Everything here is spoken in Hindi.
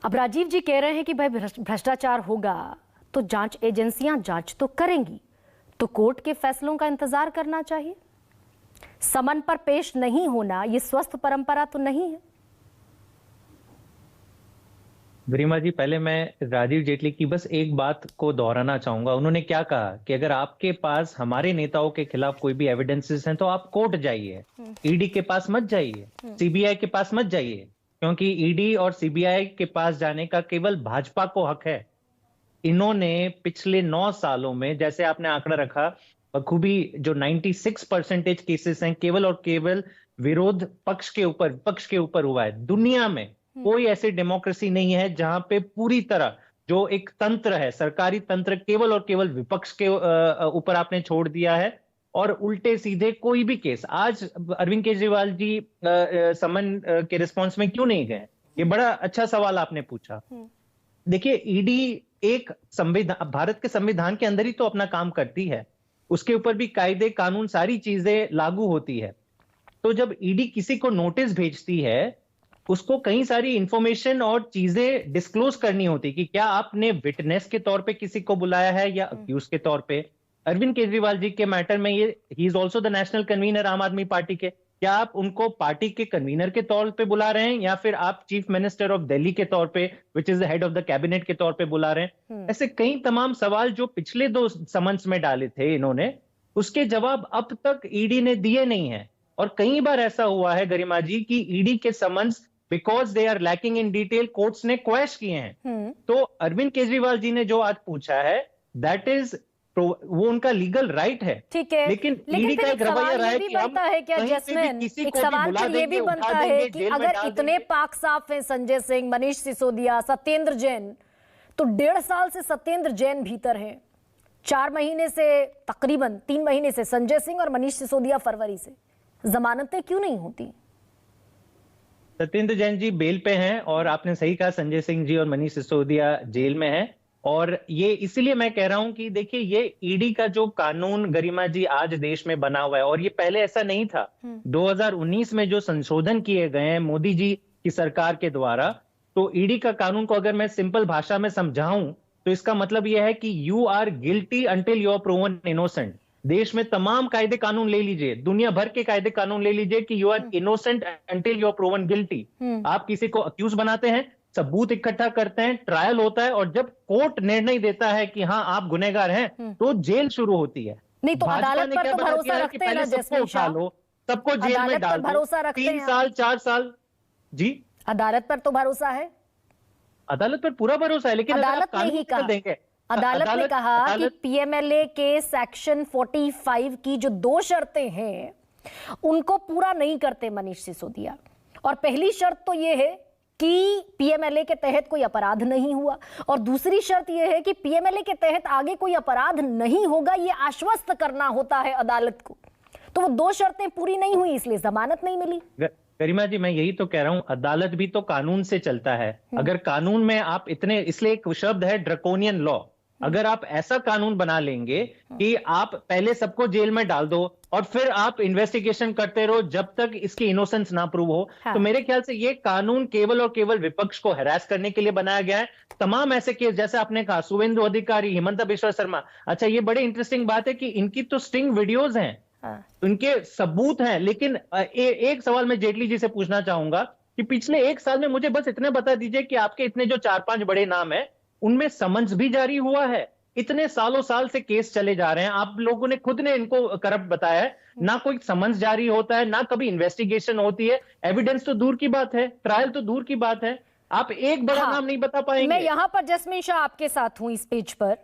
अब राजीव जी कह रहे हैं कि भाई भ्रष्टाचार होगा तो जांच एजेंसियां जांच तो करेंगी, तो कोर्ट के फैसलों का इंतजार करना चाहिए। समन पर पेश नहीं होना ये स्वस्थ परंपरा तो नहीं है। गरिमा जी, पहले मैं राजीव जेटली की बस एक बात को दोहराना चाहूंगा। उन्होंने क्या कहा कि अगर आपके पास हमारे नेताओं के खिलाफ कोई भी एविडेंसेस हैं तो आप कोर्ट जाइए, ईडी के पास मत जाइए, सीबीआई के पास मत जाइए, क्योंकि ईडी और सीबीआई के पास जाने का केवल भाजपा को हक है। इन्होंने पिछले 9 सालों में, जैसे आपने आंकड़ा रखा बखूबी, जो 96% केसेस हैं केवल और केवल विरोध पक्ष के ऊपर, विपक्ष के ऊपर हुआ है। दुनिया में कोई ऐसी डेमोक्रेसी नहीं है जहां पे पूरी तरह जो एक तंत्र है, सरकारी तंत्र, केवल और केवल विपक्ष के ऊपर आपने छोड़ दिया है। और उल्टे सीधे कोई भी केस, आज अरविंद केजरीवाल जी समन के रिस्पॉन्स में क्यों नहीं गए? ये बड़ा अच्छा सवाल आपने पूछा। देखिए, ईडी एक संविधान, भारत के संविधान के अंदर ही तो अपना काम करती है, उसके ऊपर भी कायदे कानून सारी चीजें लागू होती है। तो जब ईडी किसी को नोटिस भेजती है, उसको कई सारी इंफॉर्मेशन और चीजें डिस्क्लोज करनी होती कि क्या आपने विटनेस के तौर पे किसी को बुलाया है या अक्यूज के तौर पे। अरविंद केजरीवाल जी के मैटर में ये, he is also the national convener आम आदमी पार्टी के, क्या आप उनको पार्टी के कन्वीनर के तौर पे बुला रहे हैं या फिर आप चीफ मिनिस्टर ऑफ दिल्ली के तौर पे, which is the head of the cabinet के तौर पे बुला रहे हैं? ऐसे कई तमाम सवाल जो पिछले 2 समन्स में डाले थे इन्होंने, उसके जवाब अब तक ईडी ने दिए नहीं है। और कई बार ऐसा हुआ है गरिमा जी कि ईडी के summons, because they are lacking in detail, courts ने क्वेश किए हैं। तो अरविंद केजरीवाल जी ने जो आज पूछा है, दैट इज, वो उनका लीगल राइट है। ठीक है, लेकिन ईडी का एक रवैया रहा है कि हम कहीं पे भी किसी को भी बुला देंगे, ये भी बनता है कि अगर इतने पाक साफ हैं संजय सिंह, मनीष सिसोदिया, सत्येंद्र जैन, तो 1.5 साल से सत्येंद्र जैन भीतर हैं, 4 महीने से, तकरीबन 3 महीने से संजय सिंह और मनीष सिसोदिया फरवरी से, जमानतें क्यों नहीं होती? सत्येंद्र जैन जी बेल पे हैं और आपने सही कहा, संजय सिंह जी और मनीष सिसोदिया जेल में हैं। और ये इसीलिए मैं कह रहा हूं कि देखिए, ये ईडी का जो कानून गरिमा जी आज देश में बना हुआ है, और ये पहले ऐसा नहीं था। 2019 में जो संशोधन किए गए हैं मोदी जी की सरकार के द्वारा, तो ईडी का कानून को अगर मैं सिंपल भाषा में समझाऊं तो इसका मतलब यह है कि you are guilty until you are proven innocent. देश में तमाम कायदे कानून ले लीजिए, दुनिया भर के कायदे कानून ले लीजिए कि you are innocent until you are proven guilty. आप किसी को अक्यूज बनाते हैं, सबूत इकट्ठा करते हैं, ट्रायल होता है, और जब कोर्ट निर्णय देता है कि हाँ आप गुनहगार हैं, तो जेल शुरू होती है। नहीं तो अदालत पर तो भरोसा रखते हैं ना, सबको उठा लो, सबको जेल में डाल दो, भरोसा रखते हैं 3 साल 4 साल। जी, अदालत पर तो भरोसा है, अदालत पर पूरा भरोसा है, लेकिन अदालत ने ही कहा, देंगे, अदालत ने कहा कि पीएमएलए के सेक्शन 45 की जो 2 शर्तें हैं उनको पूरा नहीं करते मनीष सिसोदिया। और पहली शर्त तो यह है कि पीएमएलए के तहत कोई अपराध नहीं हुआ, और दूसरी शर्त यह है कि पीएमएलए के तहत आगे कोई अपराध नहीं होगा, यह आश्वस्त करना होता है अदालत को। तो वो 2 शर्तें पूरी नहीं हुई, इसलिए जमानत नहीं मिली। गरिमा जी, मैं यही तो कह रहा हूं, अदालत भी तो कानून से चलता है। अगर कानून में आप इतने, इसलिए एक शब्द है ड्रकोनियन लॉ, अगर आप ऐसा कानून बना लेंगे कि आप पहले सबको जेल में डाल दो और फिर आप इन्वेस्टिगेशन करते रहो जब तक इसकी इनोसेंस ना प्रूव हो, तो मेरे ख्याल से ये कानून केवल और केवल विपक्ष को हैरास करने के लिए बनाया गया है। तमाम ऐसे केस, जैसे आपने कहा शुवेंदु अधिकारी, हिमंता बिश्वा शर्मा, अच्छा ये बड़ी इंटरेस्टिंग बात है कि इनकी तो स्टिंग वीडियोज हैं, उनके सबूत हैं। लेकिन एक सवाल मैं जेटली जी से पूछना चाहूंगा कि पिछले 1 साल में मुझे बस इतने बता दीजिए कि आपके इतने जो 4-5 बड़े नाम है, उनमें समन्स भी जारी हुआ है? इतने सालों साल से केस चले जा रहे हैं, आप लोगों ने खुद ने इनको करप्ट बताया है, ना कोई समन्स जारी होता है, ना कभी इन्वेस्टिगेशन होती है, एविडेंस तो दूर की बात है, ट्रायल तो दूर की बात है। आप एक बड़ा नाम नहीं बता पाएंगे। मैं यहां पर जस्मीन शाह आपके साथ हूं इस पेज पर।